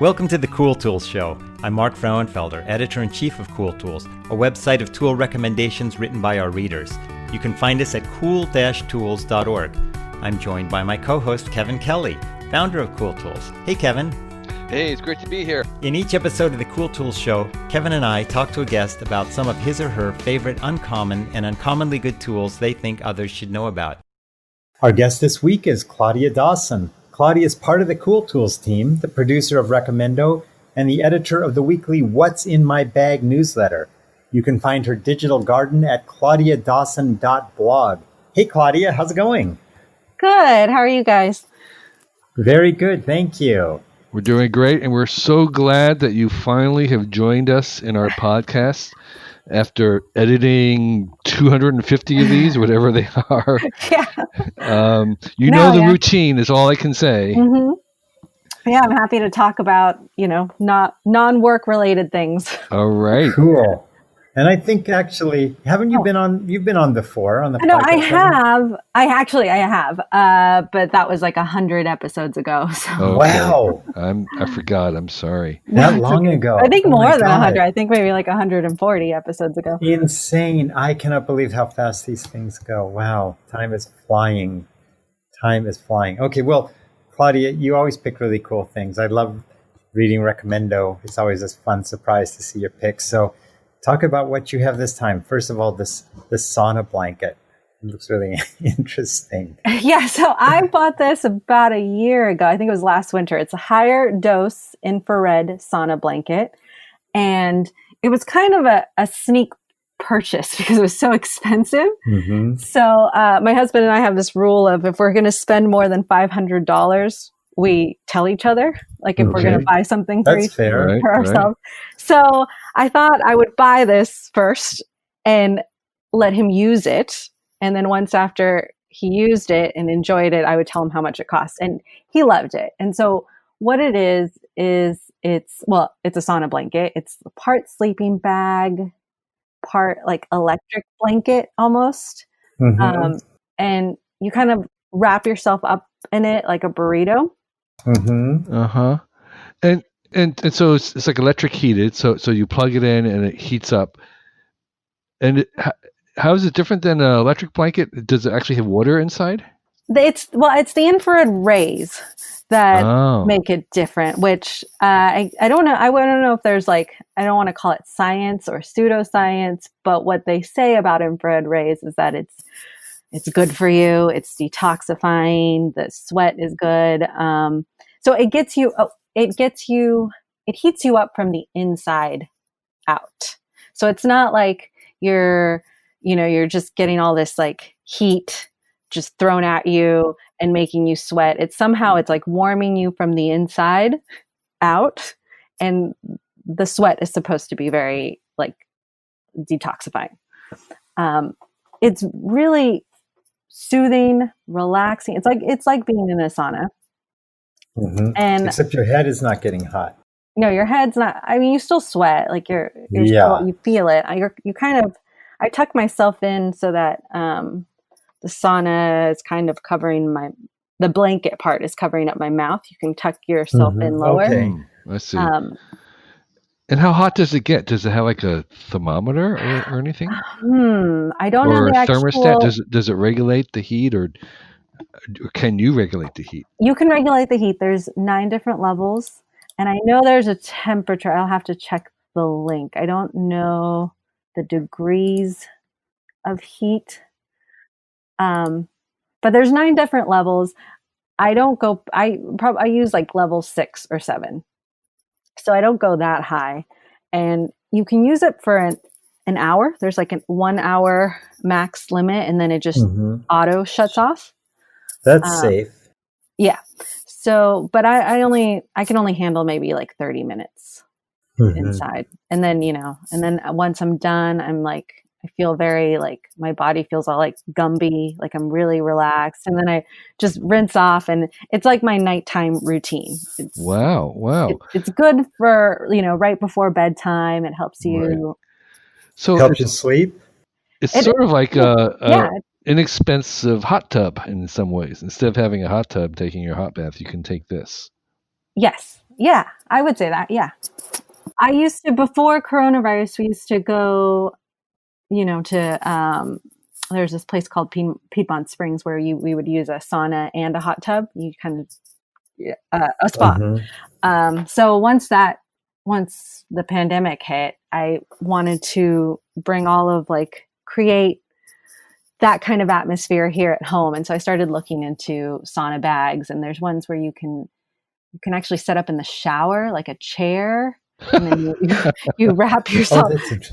Welcome to the Cool Tools Show. I'm Mark Frauenfelder, Editor-in-Chief of Cool Tools, a website of tool recommendations written by our readers. You can find us at cool-tools.org. I'm joined by my co-host, Kevin Kelly, founder of Cool Tools. Hey, Kevin. Hey, it's great to be here. In each episode of the Cool Tools Show, Kevin and I talk to a guest about some of his or her favorite uncommon and uncommonly good tools they think others should know about. Our guest this week is Claudia Dawson. Claudia is part of the Cool Tools team, the producer of Recommendo, and the editor of the weekly What's in My Bag newsletter. You can find her digital garden at claudiadawson.blog. Hey, Claudia, how's it going? Good. How are you guys? Very good, thank you. We're doing great, and we're so glad that you finally have joined us in our podcast after editing 250 of these, whatever they are. Yeah. The routine is all I can say. Mm-hmm. Yeah, I'm happy to talk about, not non-work related things. All right. Cool. And I think actually, haven't you been on? You've been on before on the podcast. No, I have. I have. But that was like 100 episodes ago. So. Okay. Wow. I forgot. I'm sorry. That long ago. I think more than 100. I think maybe like 140 episodes ago. Insane. I cannot believe how fast these things go. Wow. Time is flying. Okay, well, Claudia, you always pick really cool things. I love reading Recommendo. It's always a fun surprise to see your picks. So talk about what you have this time. First of all, this Sauna Blanket. It looks really interesting. Yeah, so I bought this about a year ago. I think it was last winter. It's a higher dose infrared sauna blanket. And it was kind of a sneak purchase because it was so expensive. Mm-hmm. So my husband and I have this rule of if we're going to spend more than $500, we tell each other, like if we're going to buy something for ourselves. Right. So I thought I would buy this first and let him use it. And then once after he used it and enjoyed it, I would tell him how much it cost. And he loved it. And so what it is it's a sauna blanket. It's part sleeping bag, part like electric blanket almost. Mm-hmm. And you kind of wrap yourself up in it like a burrito. Mm-hmm. Uh-huh. And so it's like electric heated. So you plug it in and it heats up. And how is it different than an electric blanket? Does it actually have water inside? It's the infrared rays that make it different, which I don't know. I don't know if there's I don't want to call it science or pseudoscience, but what they say about infrared rays is that it's good for you. It's detoxifying. The sweat is good. So it heats you up from the inside out. So it's not like you're just getting all this like heat just thrown at you and making you sweat. It's like warming you from the inside out. And the sweat is supposed to be very like detoxifying. It's really soothing, relaxing. It's like being in a sauna. Mm-hmm. And except your head is not getting hot. No, your head's not. I mean, you still sweat. Like you're still, you feel it. I tuck myself in so that the sauna is kind of covering the blanket part is covering up my mouth. You can tuck yourself in lower. Okay. I see. And how hot does it get? Does it have like a thermometer or anything? I don't know the actual thermostat. Does it regulate the heat or can you regulate the heat? You can regulate the heat. There's 9 different levels. And I know there's a temperature. I'll have to check the link. I don't know the degrees of heat. But there's 9 different levels. I use like level 6 or 7. So I don't go that high. And you can use it for an hour. There's like an 1 hour max limit, and then it just auto shuts off. That's safe. Yeah. So, but I can only handle maybe like 30 minutes inside. And then, once I'm done, I'm like, I feel very like my body feels all like Gumby, like I'm really relaxed. And then I just rinse off, and it's like my nighttime routine. Wow. It's good for, right before bedtime. It helps you. Right. So helps you sleep. It's sort of like a inexpensive hot tub in some ways. Instead of having a hot tub, taking your hot bath, you can take this. Yes. Yeah, I would say that. Yeah. I used to, before coronavirus, we used to go, there's this place called Piedmont Springs where we would use a sauna and a hot tub. You kind of, a spa. So once the pandemic hit, I wanted to bring create that kind of atmosphere here at home. And so I started looking into sauna bags, and there's ones where you can actually set up in the shower, like a chair, and then you wrap yourself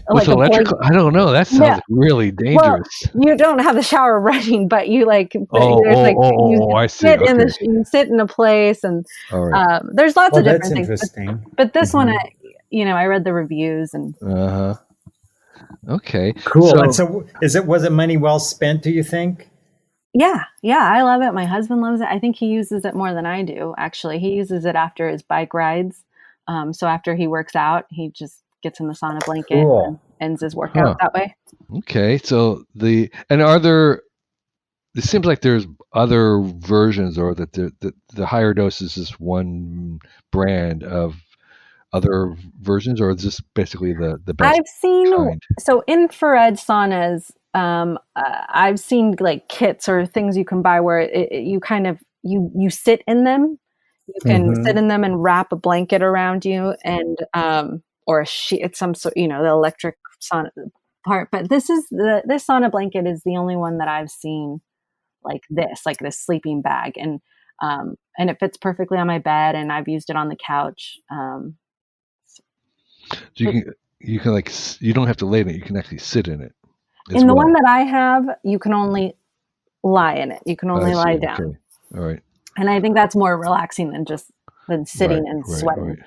with electrical. I don't know. That sounds really dangerous. Well, you don't have the shower running, but you like. I see. You sit in a place, and there's lots of different things. Interesting. But this one, I read the reviews and. Okay. Cool. So was it money well spent, do you think? Yeah, I love it. My husband loves it. I think he uses it more than I do, actually. He uses it after his bike rides. So after he works out, he just gets in the sauna blanket and ends his workout that way. Okay. So it seems like there's other versions, or that the higher dose is just one brand of other versions, or is this basically the best? I've seen kind? So infrared saunas. I've seen like kits or things you can buy where you kind of you sit in them. You can sit in them and wrap a blanket around you, and or a sheet. It's some sort, the electric sauna part. But this sauna blanket is the only one that I've seen like this sleeping bag, and it fits perfectly on my bed, and I've used it on the couch. So you can you don't have to lay in it. You can actually sit in it. In the one that I have, you can only lie in it. You can only lie down. Okay. All right. And I think that's more relaxing than sitting and sweating. Right.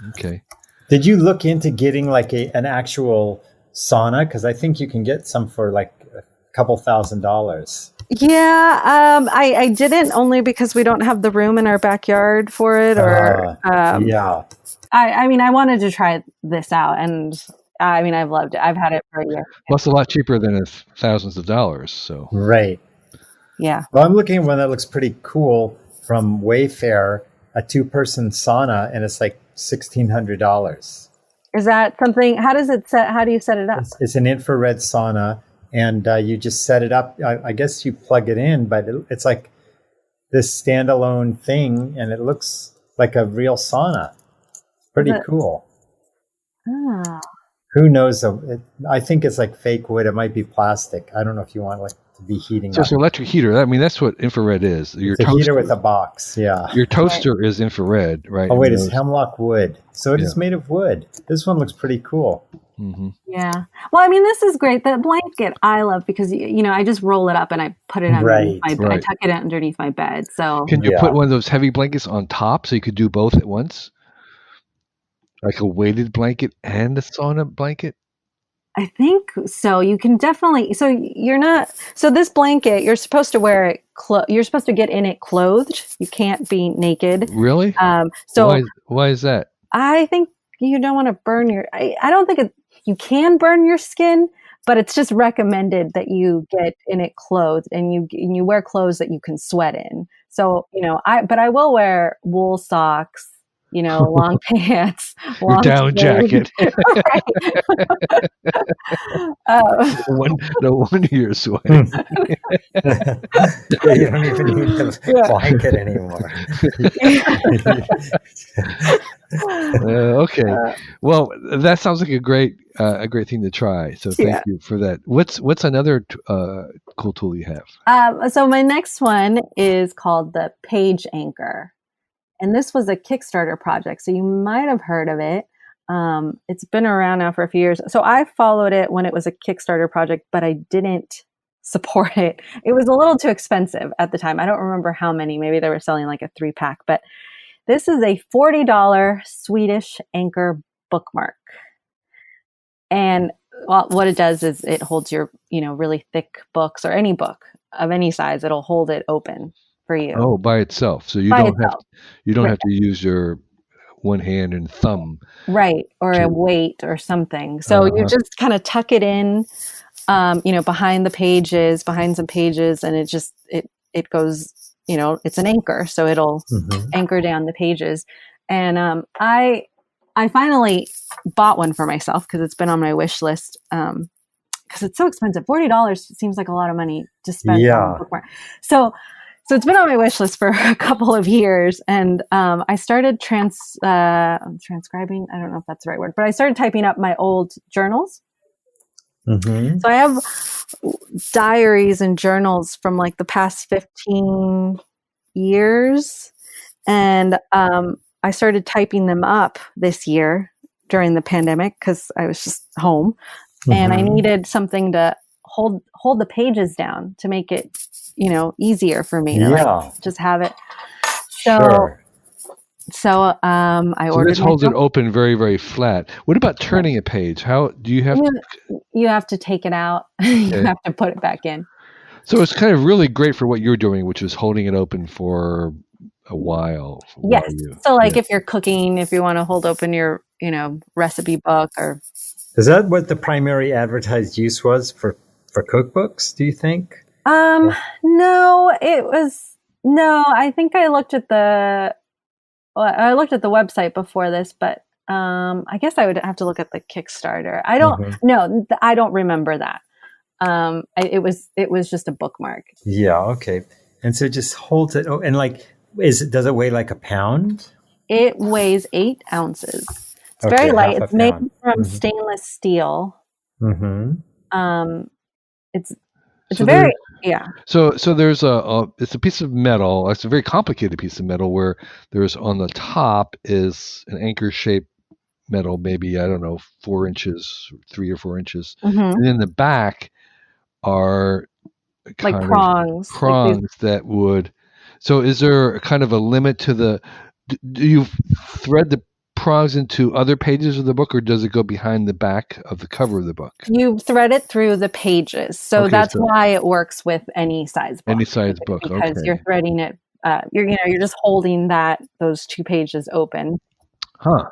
Okay. Did you look into getting like an actual sauna? Because I think you can get some for like a couple $1,000s. Yeah, I didn't, only because we don't have the room in our backyard for it. I mean, I wanted to try this out, and I mean, I've loved it. I've had it for a year. Well, it's a lot cheaper than thousands of dollars. So right. Yeah. Well, I'm looking at one that looks pretty cool from Wayfair, a 2-person sauna, and it's like $1,600. Is that something? How do you set it up? It's an infrared sauna, and you just set it up. I guess you plug it in, but it's like this standalone thing, and it looks like a real sauna. Pretty cool. Oh. Who knows? I think it's like fake wood. It might be plastic. I don't know if you want to be heating. So it's an electric heater. I mean, that's what infrared is. It's a heater with a box. Yeah. Your toaster is infrared, right? Oh wait, it's hemlock wood. So it is made of wood. This one looks pretty cool. Mm-hmm. Yeah. Well, I mean, this is great. The blanket I love because I just roll it up and I put it underneath my bed. I tuck it underneath my bed. So can you put one of those heavy blankets on top so you could do both at once? Like a weighted blanket and a sauna blanket? I think so. You can definitely. So you're not. So this blanket, you're supposed to wear it. You're supposed to get in it clothed. You can't be naked. Really? So why is that? I think you don't want to burn your. I don't think you can burn your skin, but it's just recommended that you get in it clothed, and you wear clothes that you can sweat in. So I will wear wool socks. Long pants, your down jacket. No wonder you're sweating. You don't even need the blanket anymore. Okay. Well, that sounds like a great thing to try. So thank you for that. What's another cool tool you have? So my next one is called the Page Anchor. And this was a Kickstarter project, so you might have heard of it. It's been around now for a few years. So I followed it when it was a Kickstarter project, but I didn't support it. It was a little too expensive at the time. I don't remember how many. Maybe they were selling like a 3-pack. But this is a $40 Swedish anchor bookmark. And what it does is it holds your, really thick books, or any book of any size. It'll hold it open for you. Oh, by itself. So you don't have to use your one hand and thumb. Right. Or a weight or something. So you just kind of tuck it in, behind some pages, and it goes, it's an anchor. So it'll anchor down the pages. And I finally bought one for myself because it's been on my wish list. Because it's so expensive. $40 seems like a lot of money to spend on Bookmark. So it's been on my wish list for a couple of years, and I started transcribing. I don't know if that's the right word, but I started typing up my old journals. Mm-hmm. So I have diaries and journals from like the past 15 years, and I started typing them up this year during the pandemic because I was just home. And I needed something to hold the pages down to make it, easier for me to like just have it. So I ordered. This holds it open very, very flat. What about turning a page? How do you have? You have to take it out. You have to put it back in. So it's kind of really great for what you're doing, which is holding it open for a while. Yes. So like if you're cooking, if you want to hold open your, recipe book or. Is that what the primary advertised use was for cookbooks, do you think? No, I think I looked at the website before this, but I guess I would have to look at the Kickstarter. I don't remember that. It was just a bookmark. Yeah. Okay. And so it just holds it. Oh, and like, does it weigh like a pound? It weighs 8 ounces. It's very light. It's made from stainless steel. Mm-hmm. It's very So there's it's a piece of metal. It's a very complicated piece of metal where there's on the top is an anchor shaped metal, maybe I don't know 4 inches, 3 or 4 inches, and in the back are like prongs that would. So is there kind of a limit to the? Do you thread the prongs into other pages of the book, or does it go behind the back of the cover of the book? You thread it through the pages, so that's why it works with any size book. Any size book, because you're threading it. You're just holding those 2 pages open. Huh.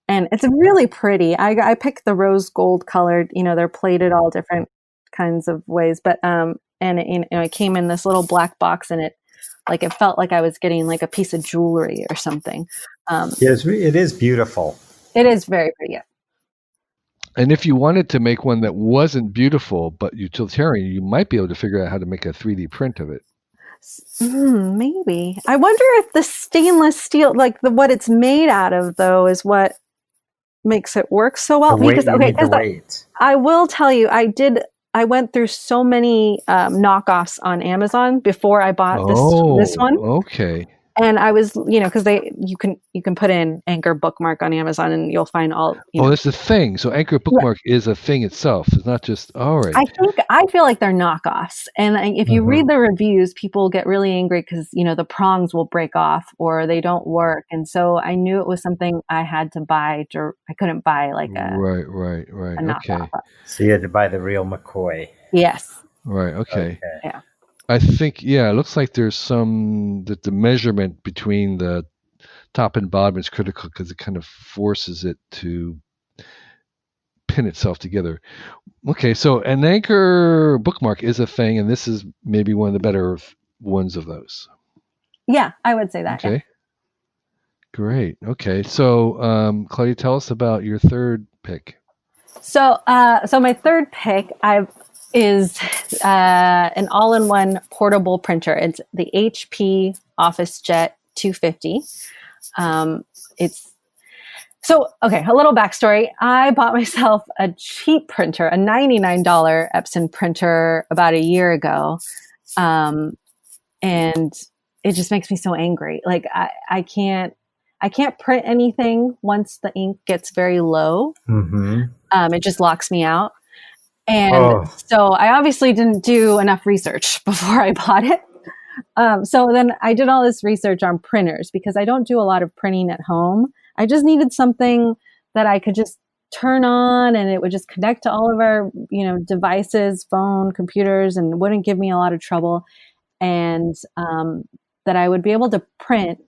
And it's really pretty. I picked the rose gold colored. They're plated all different kinds of ways, but it came in this little black box, and it felt like I was getting like a piece of jewelry or something. Yes, it is beautiful. It is very pretty. Yeah. And if you wanted to make one that wasn't beautiful but utilitarian, you might be able to figure out how to make a 3D print of it. Maybe. I wonder if the stainless steel, like what it's made out of, though, is what makes it work so well. The weight. I will tell you, I went through so many knockoffs on Amazon before I bought this one. Okay. And I was, because you can put in Anchor Bookmark on Amazon, and you'll find all. That's the thing. So Anchor Bookmark is a thing itself. It's not just all right. I feel like they're knockoffs, and if you read the reviews, people get really angry because the prongs will break off or they don't work, and so I knew it was something I had to buy. I couldn't buy like a right. A knockoff. Okay. So you had to buy the real McCoy. Yes. Right. Okay. Yeah. I think, it looks like there's that the measurement between the top and bottom is critical because it kind of forces it to pin itself together. Okay, so an Anchor Bookmark is a thing, and this is maybe one of the better ones of those. Yeah, I would say that. Okay. Yeah. Great. Okay, so Claudia, tell us about your third pick. So my third pick is an all-in-one portable printer. It's the HP OfficeJet 250. A little backstory. I bought myself a cheap printer, a $99 Epson printer about a year ago. And it just makes me so angry. Like I can't print anything once the ink gets very low. It just locks me out. And so I obviously didn't do enough research before I bought it. So then I did all this research on printers because I don't do a lot of printing at home. I just needed something that I could just turn on and it would just connect to all of our, devices, phone, computers, and wouldn't give me a lot of trouble. And that I would be able to print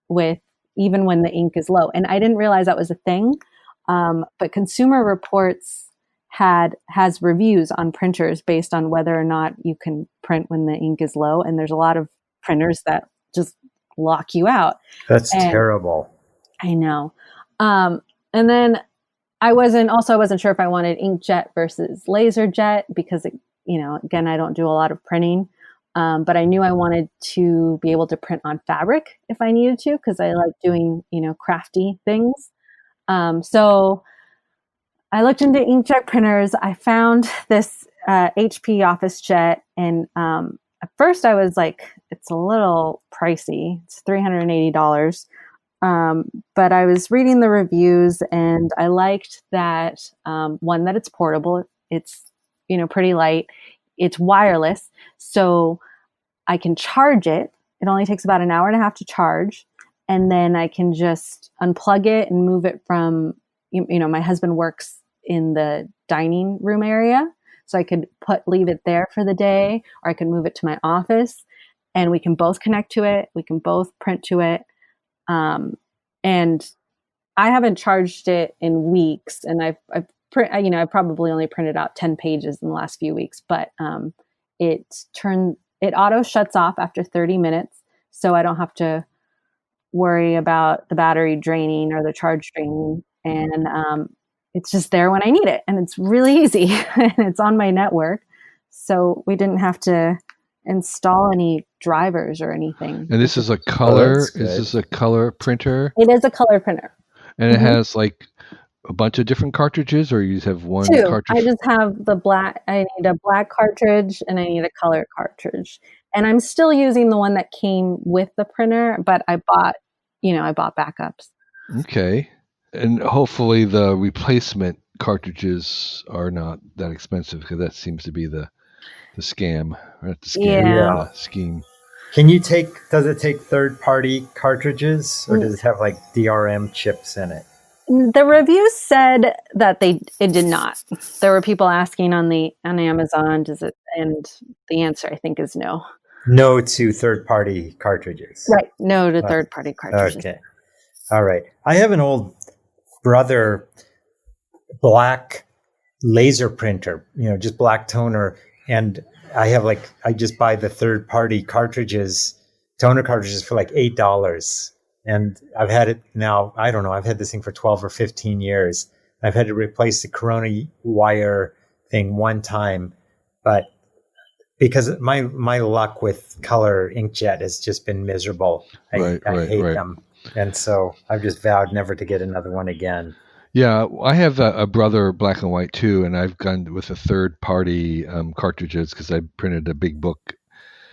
with even when the ink is low. And I didn't realize that was a thing. But Consumer Reports has reviews on printers based on whether or not you can print when the ink is low. And there's a lot of printers that just lock you out. That's terrible. I know. And then I wasn't sure if I wanted inkjet versus laser jet because, again, I don't do a lot of printing. But I knew I wanted to be able to print on fabric if I needed to, because I like doing, crafty things. So I looked into inkjet printers. I found this HP Office Jet, and at first I was like, it's a little pricey. It's $380. But I was reading the reviews, and I liked that one, that it's portable. It's pretty light. It's wireless, so I can charge it. It only takes about an hour and a half to charge, and then I can just unplug it and move it from. My husband works in the dining room area, so I could leave it there for the day, or I could move it to my office, and we can both connect to it. We can both print to it. And I haven't charged it in weeks, and I've probably only printed out 10 pages in the last few weeks, but it auto shuts off after 30 minutes, so I don't have to worry about the battery draining or the charge draining, and it's just there when I need it, and it's really easy, and it's on my network, so we didn't have to install any drivers or anything. And this is a color. that's good. Is this a color printer? It is a color printer. And it has like a bunch of different cartridges, or you just have one 2. cartridge? I just have the black. I need a black cartridge and I need a color cartridge. And I'm still using the one that came with the printer, but I bought backups. Okay. And hopefully the replacement cartridges are not that expensive, because that seems to be the scam, right? The scam, Yeah. the scheme. Does it take third-party cartridges, or does it have like DRM chips in it? The reviews said that it did not. There were people asking on Amazon, and the answer, I think, is no. No to third-party cartridges. Right. No to third-party cartridges. Okay. All right. I have an old Brother black laser printer, just black toner. And I just buy the third-party toner cartridges for like $8. And I've had it now, I don't know, I've had this thing for 12 or 15 years. I've had to replace the Corona wire thing one time, but because my luck with color inkjet has just been miserable. I hate them. And so I've just vowed never to get another one again. Yeah, I have a Brother black and white too, and I've gone with a third-party cartridges because I printed a big book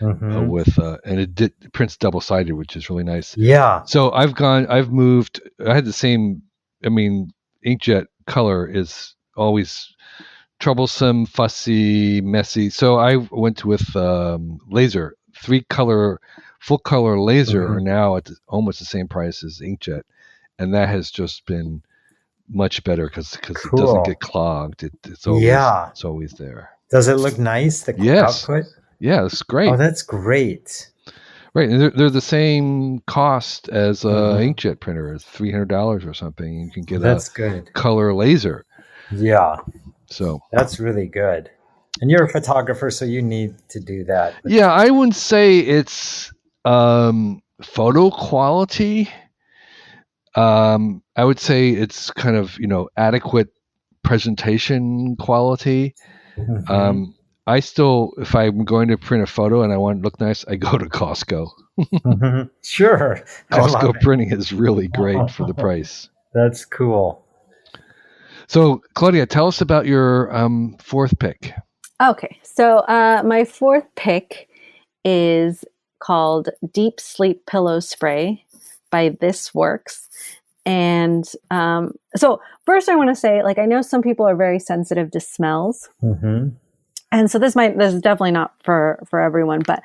with, and it prints double-sided, which is really nice. Yeah. So I've moved. I had the same. I mean, inkjet color is always troublesome, fussy, messy. So I went with laser, 3-color, full color laser, are now at almost the same price as inkjet, and that has just been much better because it doesn't get clogged. It's always there. Does it look nice? The output? Yeah, it's great. Oh, that's great. Right, and they're the same cost as inkjet printer. It's $300 or something. You can get good. Color laser. Yeah. So that's really good. And you're a photographer, so you need to do that. Yeah, I wouldn't say it's photo quality. I would say it's kind of, adequate presentation quality. I still, if I'm going to print a photo and I want it to look nice, I go to Costco. Sure. Costco printing is really great for the price. That's cool. So, Claudia, tell us about your fourth pick. Okay. So my fourth pick is called Deep Sleep Pillow Spray by This Works. And so first I want to say, I know some people are very sensitive to smells. And so this is definitely not for everyone, but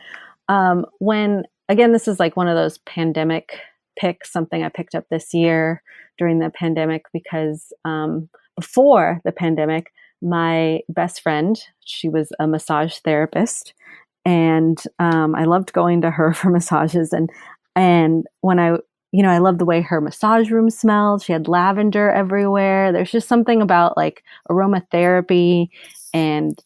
this is like one of those pandemic picks, something I picked up this year during the pandemic, because before the pandemic, my best friend, she was a massage therapist, and I loved going to her for massages. And when I loved the way her massage room smelled. She had lavender everywhere. There's just something about aromatherapy, and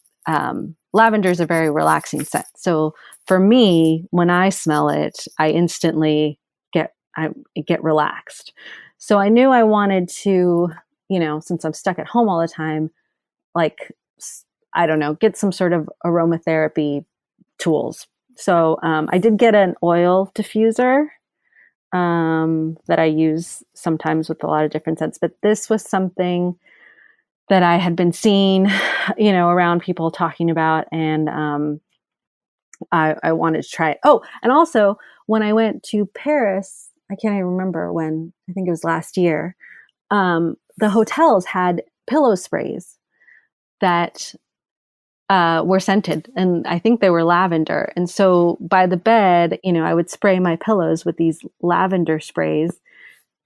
lavender is a very relaxing scent. So for me, when I smell it, I instantly get relaxed. So I knew I wanted to, since I'm stuck at home all the time, like, I don't know, get some sort of aromatherapy tools. So I did get an oil diffuser that I use sometimes with a lot of different scents, but this was something that I had been seeing, around people talking about, and I wanted to try it. Oh, and also when I went to Paris, I can't even remember when, I think it was last year, the hotels had pillow sprays that were scented, and I think they were lavender. And so by the bed, I would spray my pillows with these lavender sprays,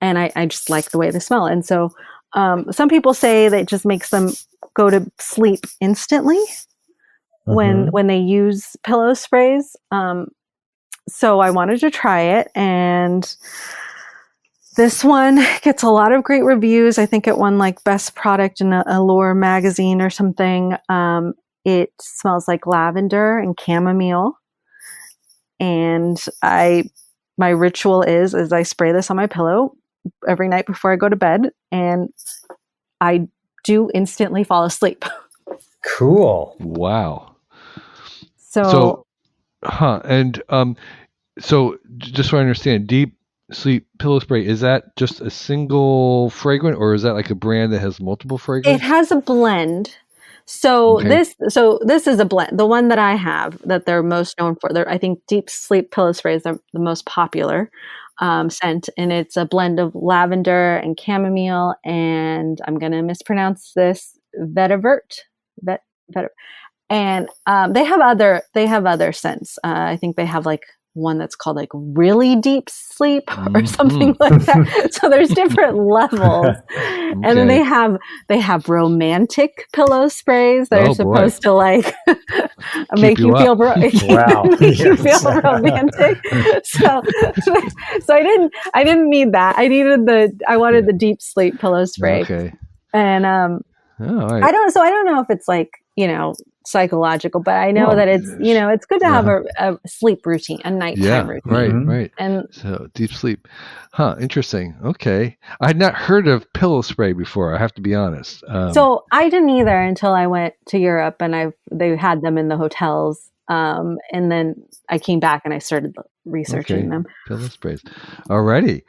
and I just like the way they smell. And so some people say that it just makes them go to sleep instantly when they use pillow sprays. So I wanted to try it, and this one gets a lot of great reviews. I think it won like best product in a Allure magazine or something. It smells like lavender and chamomile. And my ritual is I spray this on my pillow every night before I go to bed, and I do instantly fall asleep. Cool. Wow. So And so just so I understand, Deep Sleep Pillow Spray, is that just a single fragrance, or is that like a brand that has multiple fragrances? it has a blend. So this is a blend. The one that I have that they're most known for, I think Deep Sleep Pillow Sprays are the most popular scent, and it's a blend of lavender and chamomile, and I'm going to mispronounce this, vetiver. And they have other scents. I think they have like one that's called like really deep sleep or something like that. So there's different levels. And then they have romantic pillow sprays that are supposed to like make you feel make you feel romantic. So I didn't need that. I wanted the deep sleep pillow spray. Okay. And right. I don't know if it's like, psychological, but I know that it's, it's good to have a sleep routine, a nighttime routine. Right. And so deep sleep. Interesting. Okay. I had not heard of pillow spray before, I have to be honest. So I didn't either until I went to Europe, and they had them in the hotels. And then I came back and I started researching them. Pillow sprays. Alrighty.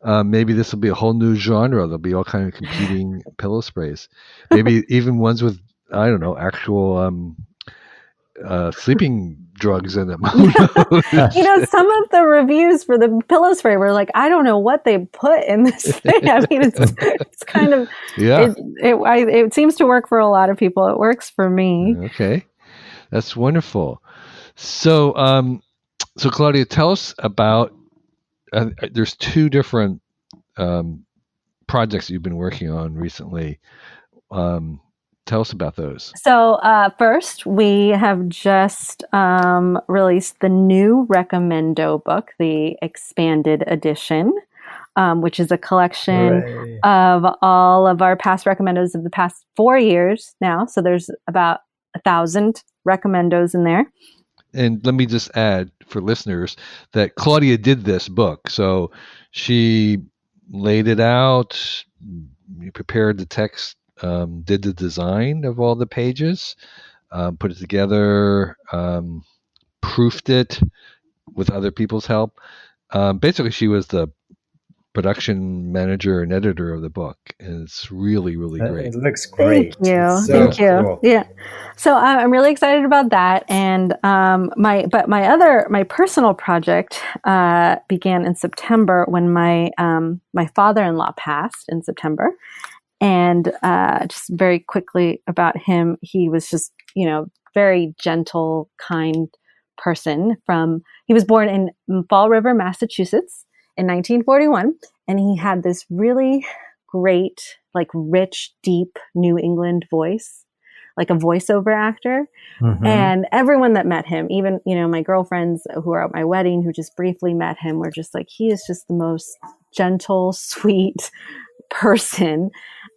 Maybe this will be a whole new genre. There'll be all kind of competing pillow sprays. Maybe even ones with, I don't know, actual sleeping drugs in them. Some of the reviews for the pillow spray were like, I don't know what they put in this thing. I mean, it's kind of, it seems to work for a lot of people. It works for me. Okay. That's wonderful. So, so Claudia, tell us about, there's two different projects you've been working on recently. Tell us about those. So first, we have just released the new Recommendo book, the expanded edition, which is a collection of all of our past recommendos of the past 4 years now. So there's about 1,000 recommendos in there. And let me just add for listeners that Claudia did this book. So she laid it out, prepared the text, did the design of all the pages, put it together, proofed it with other people's help. Basically, she was the production manager and editor of the book, and it's really, really great. It looks great. Thank you. Cool. Yeah. So I'm really excited about that. And my personal project began in September when my father-in-law passed in September. And just very quickly about him, he was just, very gentle, kind person. He was born in Fall River, Massachusetts in 1941. And he had this really great, like rich, deep New England voice, like a voiceover actor. Mm-hmm. And everyone that met him, even, my girlfriends who were at my wedding, who just briefly met him, were just like, he is just the most gentle, sweet person.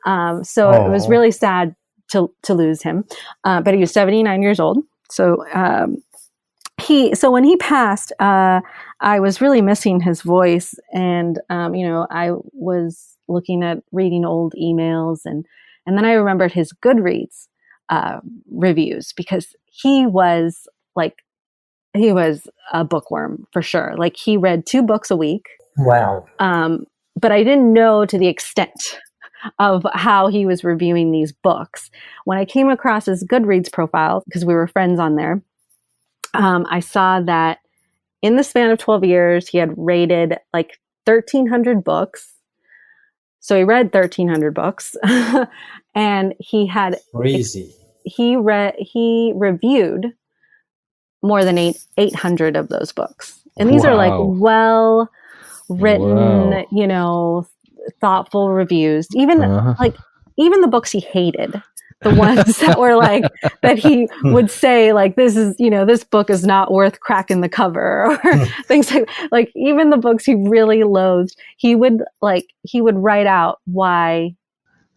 So it was really sad to lose him. But he was 79 years old. So So when he passed, I was really missing his voice, and I was looking at reading old emails, and then I remembered his Goodreads reviews, because he was a bookworm for sure. Like, he read 2 books a week. Wow. But I didn't know to the extent of how he was reviewing these books. When I came across his Goodreads profile, because we were friends on there, I saw that in the span of 12 years, he had rated like 1,300 books. So he read 1,300 books, and he had Crazy. He reviewed more than 800 of those books, and these are like well written, thoughtful reviews. Even even the books he hated, the ones that were like that he would say like, this is, this book is not worth cracking the cover, or things like even the books he really loathed, he would write out why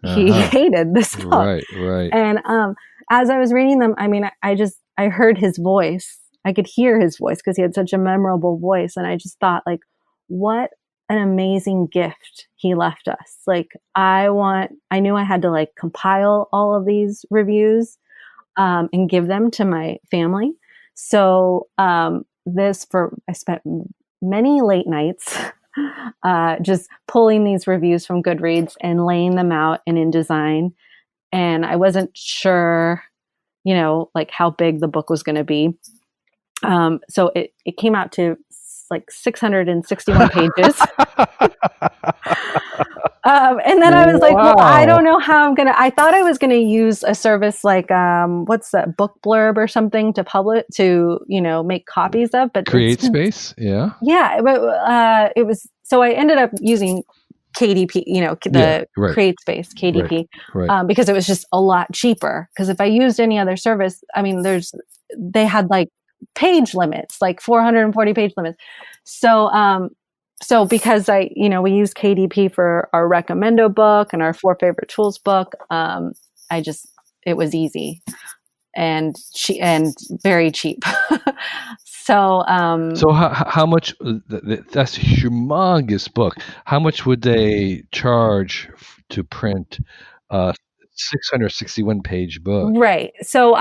he hated this book. Right. And as I was reading them, I mean, I heard his voice. I could hear his voice because he had such a memorable voice, and I just thought, like, what an amazing gift he left us. Like, I knew I had to like compile all of these reviews and give them to my family. So I spent many late nights just pulling these reviews from Goodreads and laying them out in InDesign. And I wasn't sure, like how big the book was going to be. So it came out to like 661 pages. And then I was like, well, I don't know how I thought I was going to use a service like, what's that, Book Blurb or something to make copies of, but CreateSpace. Yeah. Yeah. But, so I ended up using KDP, CreateSpace, KDP, right. Because it was just a lot cheaper. Because if I used any other service, I mean, they had like page limits, like 440 page limits. So because we use KDP for our recommendo book and our 4 favorite tools book, it was easy and very cheap. So how much? That's a humongous book. How much would they charge to print 661 page book? Right. So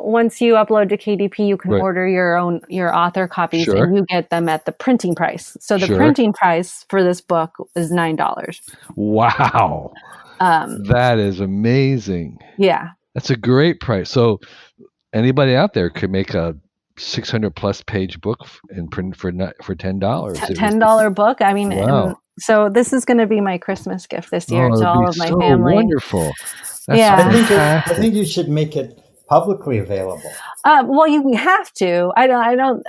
once you upload to KDP, you can order your author copies, and you get them at the printing price. So the printing price for this book is $9. Wow. That is amazing. Yeah. That's a great price. So anybody out there could make a 600 plus page book and print for $10. $10 book. I mean, wow. So this is going to be my Christmas gift this year to all of my family. Wonderful. That's I think you should make it publicly available. Well, you have to. I don't.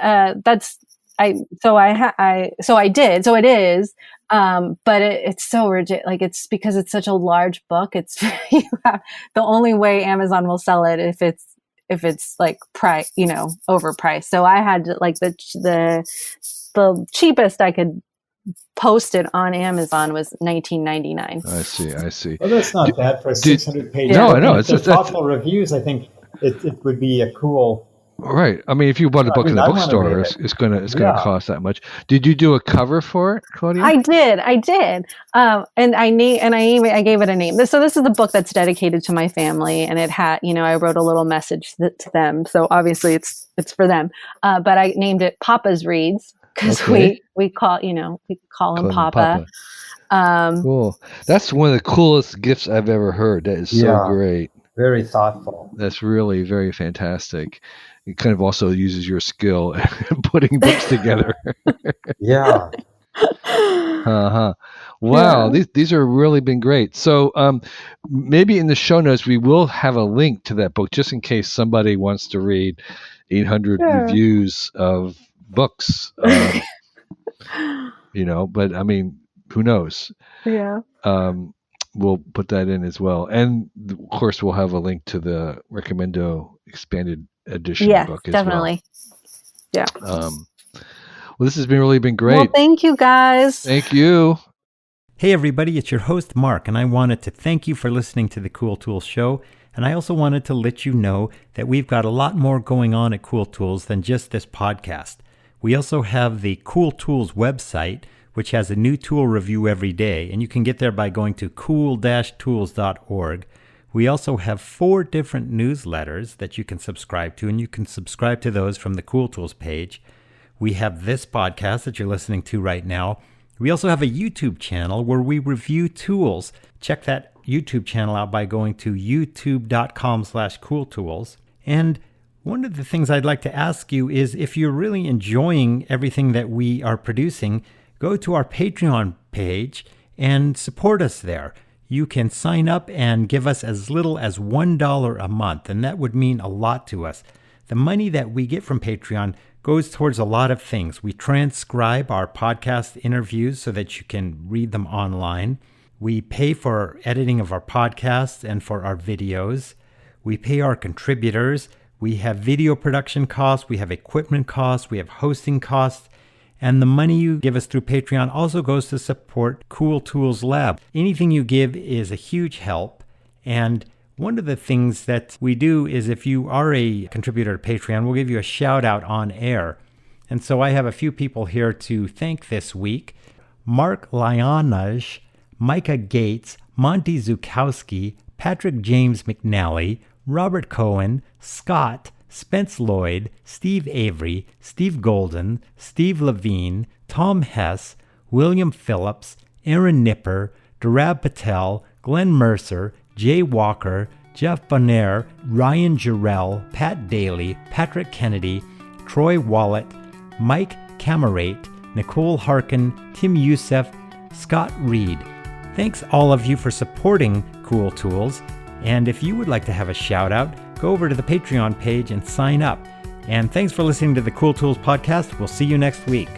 So I did. So it is. But it's so rigid. Like, it's because it's such a large book. It's the only way Amazon will sell it if it's like overpriced. So I had to, like, the cheapest I could post it on Amazon was $19.99. I see. Well, that's not bad for a 600 page. No, I know. It's thoughtful reviews. I think it would be a cool. Right. I mean, if you bought a book in the bookstore, it's gonna cost that much. Did you do a cover for it, Claudia? I did. And I gave it a name. So this is the book that's dedicated to my family, and it had, I wrote a little message to them. So obviously it's for them. But I named it Papa's Reads, because we call him Papa. Cool. That's one of the coolest gifts I've ever heard. That is so great. Very thoughtful. That's really very fantastic. It kind of also uses your skill in putting books together. Yeah. Wow. Yeah. These are really been great. So maybe in the show notes, we will have a link to that book just in case somebody wants to read 800 reviews of books. But I mean, who knows? Yeah. We'll put that in as well. And of course, we'll have a link to the Recommendo Expanded Edition book as definitely. Well. Yeah. Well, this has really been great. Well, thank you, guys. Thank you. Hey, everybody. It's your host, Mark, and I wanted to thank you for listening to the Cool Tools Show. And I also wanted to let you know that we've got a lot more going on at Cool Tools than just this podcast. We also have the Cool Tools website, which has a new tool review every day, and you can get there by going to cool-tools.org. We also have 4 different newsletters that you can subscribe to, and you can subscribe to those from the Cool Tools page. We have this podcast that you're listening to right now. We also have a YouTube channel where we review tools. Check that YouTube channel out by going to youtube.com/cooltools. And one of the things I'd like to ask you is, if you're really enjoying everything that we are producing, go to our Patreon page and support us there. You can sign up and give us as little as $1 a month, and that would mean a lot to us. The money that we get from Patreon goes towards a lot of things. We transcribe our podcast interviews so that you can read them online. We pay for editing of our podcasts and for our videos. We pay our contributors. We have video production costs. We have equipment costs. We have hosting costs. And the money you give us through Patreon also goes to support Cool Tools Lab. Anything you give is a huge help. And one of the things that we do is, if you are a contributor to Patreon, we'll give you a shout out on air. And so I have a few people here to thank this week. Mark Lyanaj, Micah Gates, Monty Zukowski, Patrick James McNally, Robert Cohen, Scott, Spence Lloyd, Steve Avery, Steve Golden, Steve Levine, Tom Hess, William Phillips, Aaron Nipper, Durab Patel, Glenn Mercer, Jay Walker, Jeff Bonner, Ryan Jarrell, Pat Daly, Patrick Kennedy, Troy Wallet, Mike Camerate, Nicole Harkin, Tim Youssef, Scott Reed. Thanks all of you for supporting Cool Tools. And if you would like to have a shout out, go over to the Patreon page and sign up. And thanks for listening to the Cool Tools podcast. We'll see you next week.